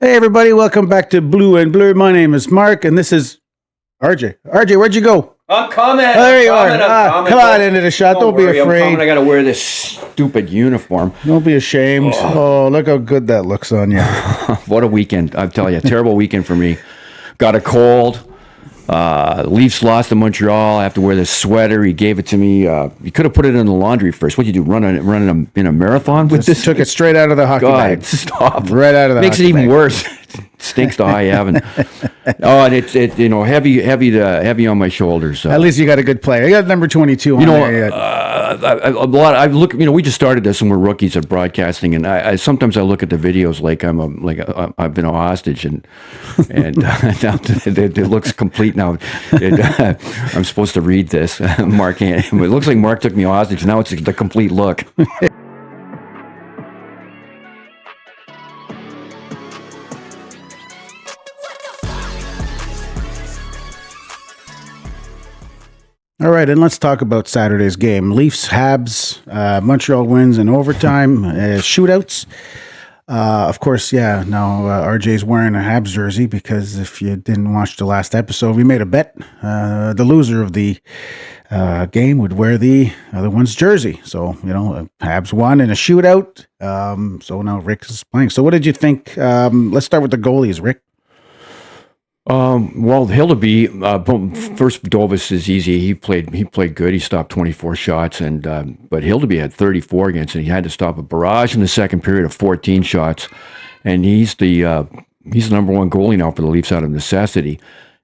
Hey, everybody, welcome back to Blue and Blur. My name is Mark, and this is RJ. RJ, where'd you go? I'm coming. Oh, there you are. Come on into the shot. Don't be afraid. I got to wear this stupid uniform. Don't be ashamed. Oh, look how good that looks on you. What a weekend. I tell you, terrible weekend for me. Got a cold. Leafs lost to Montreal. I have to wear this sweater. He gave it to me. You could have put it in the laundry first. What you do? Run in a marathon with this? Took it straight out of the hockey bag. Stop. Right out of the Makes hockey it even bag. worse. It stinks to high heaven. And it's heavy on my shoulders. At least you got a good player. You got number 22 on there. I look. We just started this and we're rookies at broadcasting, and I sometimes I look at the videos like I've been a hostage, and now it looks complete now. I'm supposed to read this. Mark, it looks like Mark took me hostage. Now it's the complete look. All right, and let's talk about Saturday's game. Leafs, Habs, Montreal wins in overtime, shootouts. Of course, now RJ's wearing a Habs jersey because if you didn't watch the last episode, we made a bet. The loser of the game would wear the other one's jersey. So, Habs won in a shootout. So now Rick is playing. So what did you think? Let's start with the goalies, Rick. Well, Hildeby, first Dovas is easy. He played good. He stopped 24 shots, but Hildeby had 34 against it. He had to stop a barrage in the second period of 14 shots, and he's the number one goalie now for the Leafs out of necessity,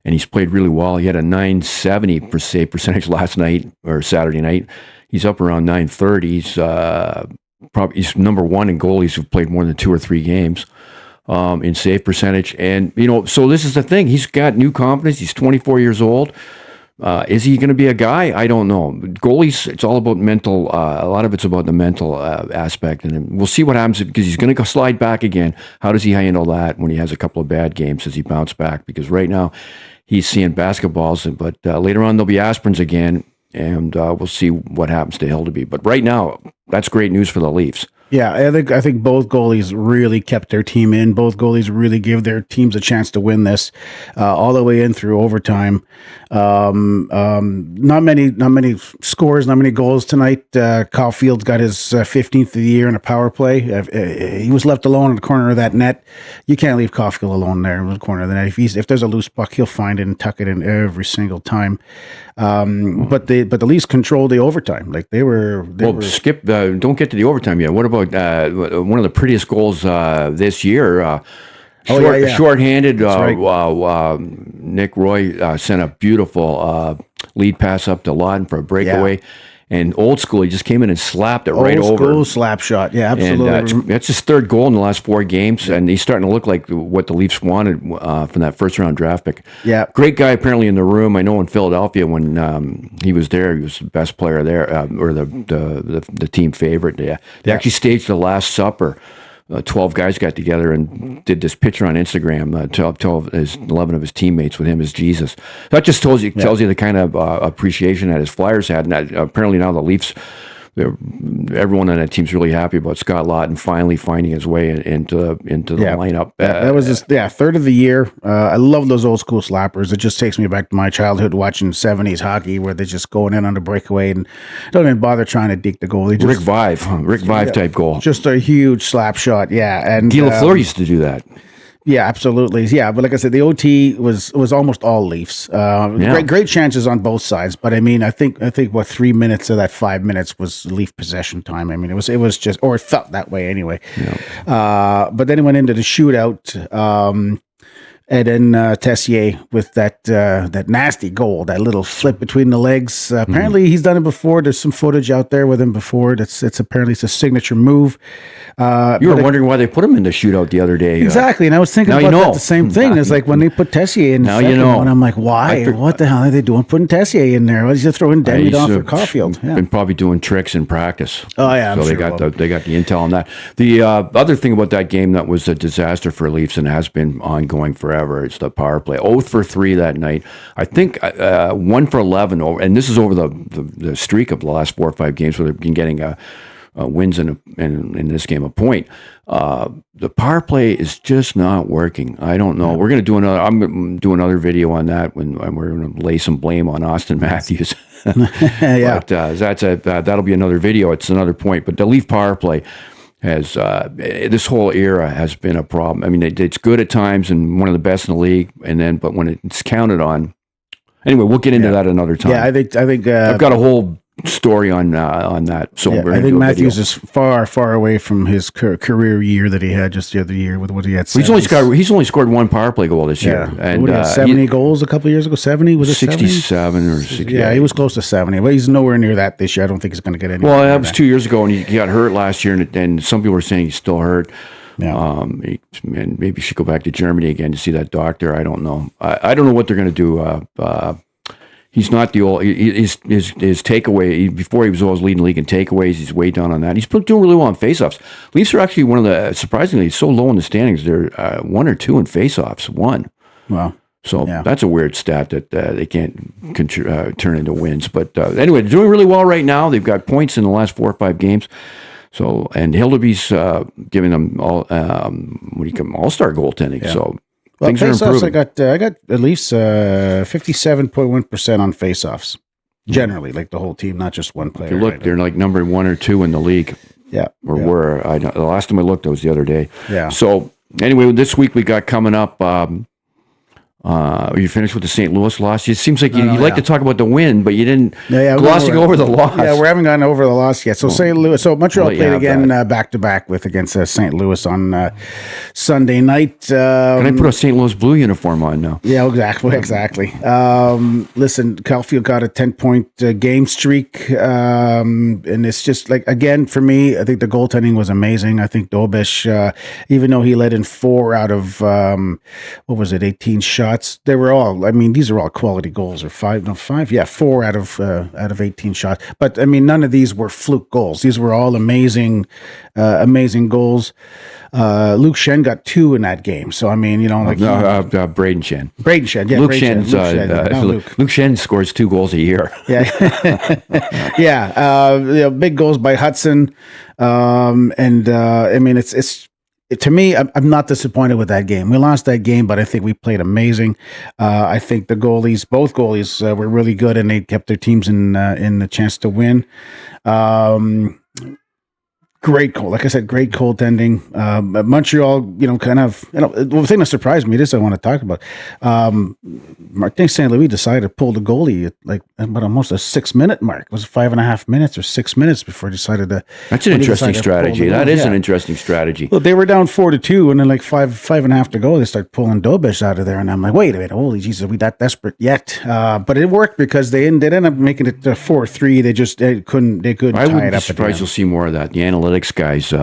and he's played really well. He had a .970 save percentage last night or Saturday night. He's up around .930. He's number one in goalies who've played more than 2 or 3 games. In save percentage. And, so this is the thing. He's got new confidence. He's 24 years old. Is he going to be a guy? I don't know. Goalies, it's all about mental. A lot of it's about the mental aspect. And we'll see what happens because he's going to go slide back again. How does he handle that when he has a couple of bad games? Does he bounce back? Because right now he's seeing basketballs, but later on there'll be aspirins again. And we'll see what happens to Hildeby. But right now, that's great news for the Leafs. Yeah, I think both goalies really kept their team in. Both goalies really gave their teams a chance to win this, all the way in through overtime. Not many scores, not many goals tonight. Kyle Fields got his 15th of the year in a power play. He was left alone in the corner of that net. You can't leave Caulfield alone there in the corner of the net. If there's a loose puck, he'll find it and tuck it in every single time. But the Leafs controlled the overtime. Like they were. Skip. Don't get to the overtime yet. What about one of the prettiest goals this year? Shorthanded. Right. Nick Roy sent a beautiful lead pass up to Lawton for a breakaway. Yeah. And old school, he just came in and slapped it right over. Old school slap shot, yeah, absolutely. And that's his third goal in the last 4 games, and he's starting to look like what the Leafs wanted from that first-round draft pick. Yeah, great guy apparently in the room. I know in Philadelphia when he was there, he was the best player there, or the team favorite. They actually staged the Last Supper. 12 guys got together and did this picture on Instagram. 11 of his teammates with him as Jesus. That just tells you the kind of appreciation that his Flyers had. And apparently now the Leafs, everyone on that team's really happy about Scott Lawton finally finding his way into the lineup. That was his third of the year. I love those old school slappers. It just takes me back to my childhood watching 70s hockey where they're just going in on the breakaway and don't even bother trying to deke the goal. Rick Vive type goal. Just a huge slap shot, and Guy Lafleur used to do that. Yeah, absolutely. Yeah, but like I said, the OT was almost all Leafs. Great chances on both sides. But I mean, I think what 3 minutes of that 5 minutes was Leaf possession time. I mean, it was just, or it felt that way anyway. Yeah. But then it went into the shootout. And then Tessier with that nasty goal, that little flip between the legs. Apparently, he's done it before. There's some footage out there with him before. It's a signature move. You were wondering why they put him in the shootout the other day. Exactly, and I was thinking about the same thing. It's like when they put Tessier in the second one, I'm like, why? What the hell are they doing putting Tessier in there? Why is he throwing Demi off for Caulfield? Yeah. Been probably doing tricks in practice. Oh yeah, so they got the intel on that. The other thing about that game that was a disaster for Leafs and has been ongoing forever. It's the power play. 0 for 3 that night. I think 1 for 11, and this is over the streak of the last 4 or 5 games where they've been getting wins in this game a point. The power play is just not working. I don't know. We're going to do another. I'm going to do another video on that when we're going to lay some blame on Austin Matthews. Yeah, but that'll be another video. It's another point. But the Leaf power play has this whole era has been a problem. I mean, it's good at times and one of the best in the league, but when it's counted on. Anyway, we'll get into that another time. Yeah, I think I've got a whole story on that. So I think Matthews is far away from his career year that he had just the other year with what he had. He's only scored one power play goal this year, and 70 goals a couple of years ago. 70 was it 67 or 60? Yeah, he was close to 70, but he's nowhere near that this year. I don't think he's going to get any. Well, that was 2 years ago, and he got hurt last year, and some people were saying he's still hurt. Yeah. And maybe he should go back to Germany again to see that doctor. I don't know. I don't know what they're going to do. He's not the old. His takeaway before he was always leading the league in takeaways. He's way down on that. He's doing really well on faceoffs. Leafs are actually one of the surprisingly so low in the standings. They're 1 or 2 in faceoffs. 1. Wow. So that's a weird stat that they can't turn into wins. But anyway, they're doing really well right now. They've got points in the last 4 or 5 games. So and Hildeby's giving them all-star goaltending. Yeah. So. Well, faceoffs, I got at least 57.1% on faceoffs. Generally, like the whole team, not just one player. If you look, they're like number 1 or 2 in the league. Yeah, were. The last time I looked, it was the other day. Yeah. So anyway, this week we got coming up. Are you finished with the St. Louis loss? It seems like you like to talk about the win, but you didn't glossing over the loss. Yeah, we haven't gone over the loss yet. So St. Louis. So Montreal played again back to back against St. Louis on Sunday night. Can I put a St. Louis blue uniform on now? Yeah, exactly. Listen, Caulfield got a 10-point game streak, and it's just like again for me. I think the goaltending was amazing. I think Dobish, even though he let in 4 out of 18 shots. They were all. I mean, these are all quality goals. Or 5. Yeah, 4 out of 18 shots. But I mean, none of these were fluke goals. These were all amazing goals. Luke Shen got 2 in that game. So I mean, Braden Shen. Yeah, Luke Shen scores 2 goals a year. Yeah, yeah. Big goals by Hudson, I mean, it's. To me, I'm not disappointed with that game. We lost that game, but I think we played amazing. I think both goalies were really good, and they kept their teams in the chance to win. Great goal, like I said, great goaltending. Montreal, the thing that surprised me, this I want to talk about. Martin St. Louis decided to pull the goalie at about almost a 6-minute mark. It was 5.5 minutes or 6 minutes before he decided to. That's an interesting strategy. That is an interesting strategy. Well, they were down 4-2, and then like 5.5 to go, they start pulling Dobish out of there, and I'm like, wait a minute, holy Jesus, are we that desperate yet? But it worked because they ended up making it 4-3. They couldn't tie it up. I wouldn't be surprised you'll see more of that. The analytics guys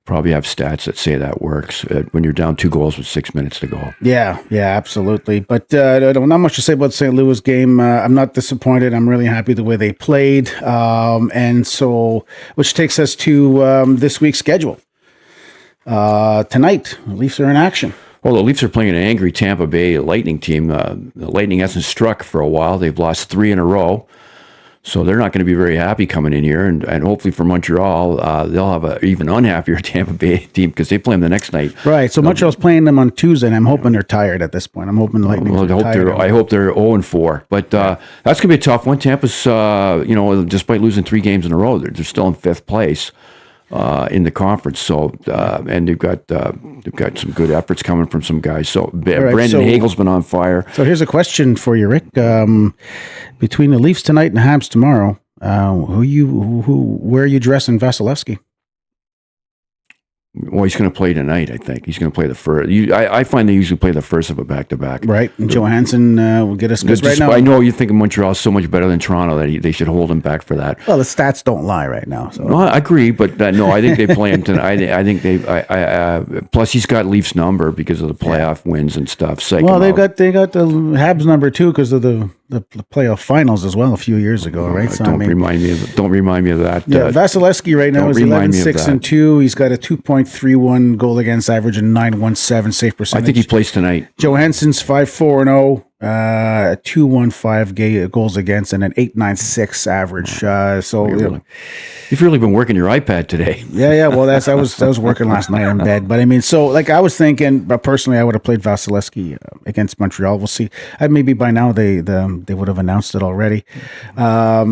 probably have stats that say that works when you're down 2 goals with 6 minutes to go. Yeah, absolutely. But not much to say about the St. Louis game. I'm not disappointed. I'm really happy the way they played. And so, which takes us to this week's schedule. Tonight, the Leafs are in action. Well, the Leafs are playing an angry Tampa Bay Lightning team. The Lightning hasn't struck for a while. They've lost 3 in a row. So they're not going to be very happy coming in here, and hopefully for Montreal, they'll have an even unhappier Tampa Bay team because they play them the next night. Right. So Montreal's playing them on Tuesday, and I'm hoping they're tired at this point. I'm hoping the Lightning. I hope they're 0-4, but that's going to be a tough one. Tampa's, despite losing 3 games in a row, they're still in 5th place in the conference. So and they've got some good efforts coming from some guys. So Brandon Hagel's been on fire. So here's a question for you, Rick. Between the Leafs tonight and Habs tomorrow, where are you dressing Vasilevsky? Well, he's going to play tonight, I think. He's going to play the first. I find they usually play the first of a back-to-back. Right. And Johansson will get us good right now. I know you think Montreal is so much better than Toronto that they should hold him back for that. Well, the stats don't lie right now. So. No, I agree, but no, I think they play him tonight. I think plus he's got Leafs number because of the playoff wins and stuff. Well, they got the Habs number too because of the playoff finals as well a few years ago, right? So, don't remind me of that. Yeah, Vasilevsky right now is 11-6-2. He's got a 2.31 goal against average and 9.17 save percentage. I think he plays tonight. Johansson's 5-4-0. .215 goals against and an .896 average. You've really been working your iPad today. Yeah. Well, I was working last night in bed, but I mean, so like I was thinking, but personally, I would have played Vasilevsky against Montreal. We'll see. Maybe by now they would have announced it already. I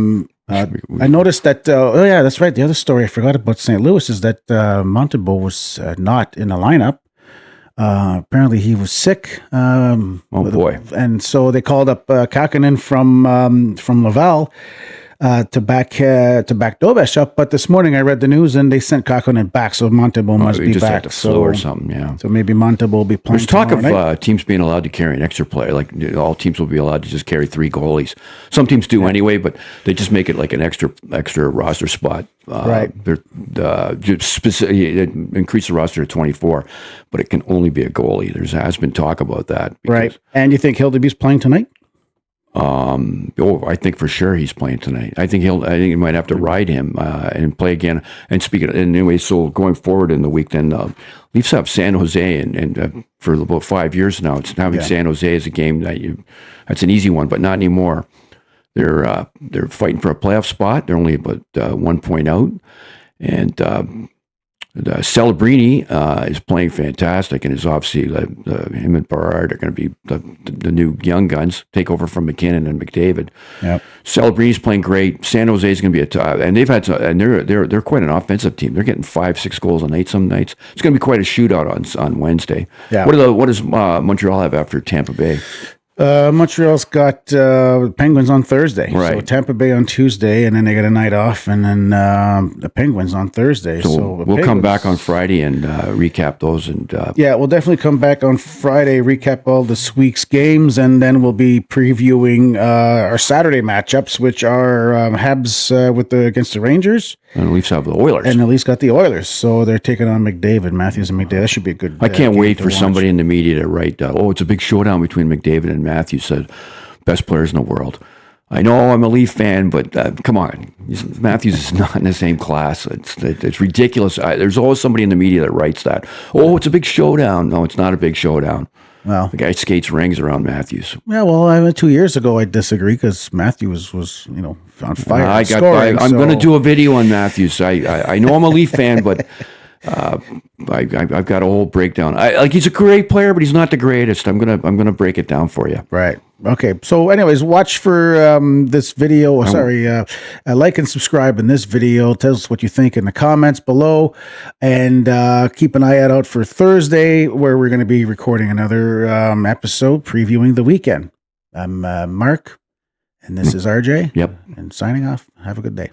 noticed that. Oh yeah, that's right. The other story I forgot about St. Louis is that Montembeault was not in the lineup. Apparently he was sick. Oh boy! And so they called up Kakkonen from Laval to back Dobesh up. But this morning I read the news and they sent Kakkonen back, so Montembeault must be just back. Had the flu or something, yeah. So maybe Montembeault will be playing. There's talk of teams being allowed to carry an extra player. Like all teams will be allowed to just carry 3 goalies. Some teams do anyway, but they just make it like an extra roster spot. Right. Increase the roster to 24, but it can only be a goalie. There has been talk about that. Right. And you think Hildeby's playing tonight? I think for sure he's playing tonight. I think you might have to ride him and play again. And anyway, so going forward in the week, then Leafs have San Jose, and for about 5 years now, it's having San Jose as a game that's an easy one, but not anymore. They're fighting for a playoff spot. They're only about 1 point out, and Celebrini is playing fantastic, and is obviously him and Berard are going to be the new young guns, take over from McKinnon and McDavid. Yep. Celebrini's playing great. San Jose is going to be and they've had and they're quite an offensive team. They're getting 5-6 goals a night some nights. It's going to be quite a shootout on Wednesday. Yeah. What does Montreal have after Tampa Bay? Montreal's got Penguins on Thursday. Right. So Tampa Bay on Tuesday, and then they get a night off, and then the Penguins on Thursday. So we'll come back on Friday and recap those. And yeah, we'll definitely come back on Friday, recap all this week's games, and then we'll be previewing our Saturday matchups, which are Habs against the Rangers. And the Leafs have the Oilers. And the Leafs got the Oilers, so they're taking on Matthews and McDavid. That should be a good. I can't wait for somebody in the media to write, it's a big showdown between McDavid and Matthews, said best players in the world. I know I'm a Leaf fan, but come on, Matthews is not in the same class. It's ridiculous. There's always somebody in the media that writes that. Oh, it's a big showdown. No, it's not a big showdown. Well, the guy skates rings around Matthews. Yeah, well, 2 years ago I disagree because Matthews was on fire. I'm going to do a video on Matthews. I know I'm a Leaf fan, but I've got a whole breakdown. He's a great player, but he's not the greatest. I'm gonna break it down for you. Right. Okay. So, anyways, watch for this video. Like and subscribe in this video. Tell us what you think in the comments below, and keep an eye out for Thursday, where we're going to be recording another episode previewing the weekend. I'm Mark, and this is RJ. Yep. And signing off. Have a good day.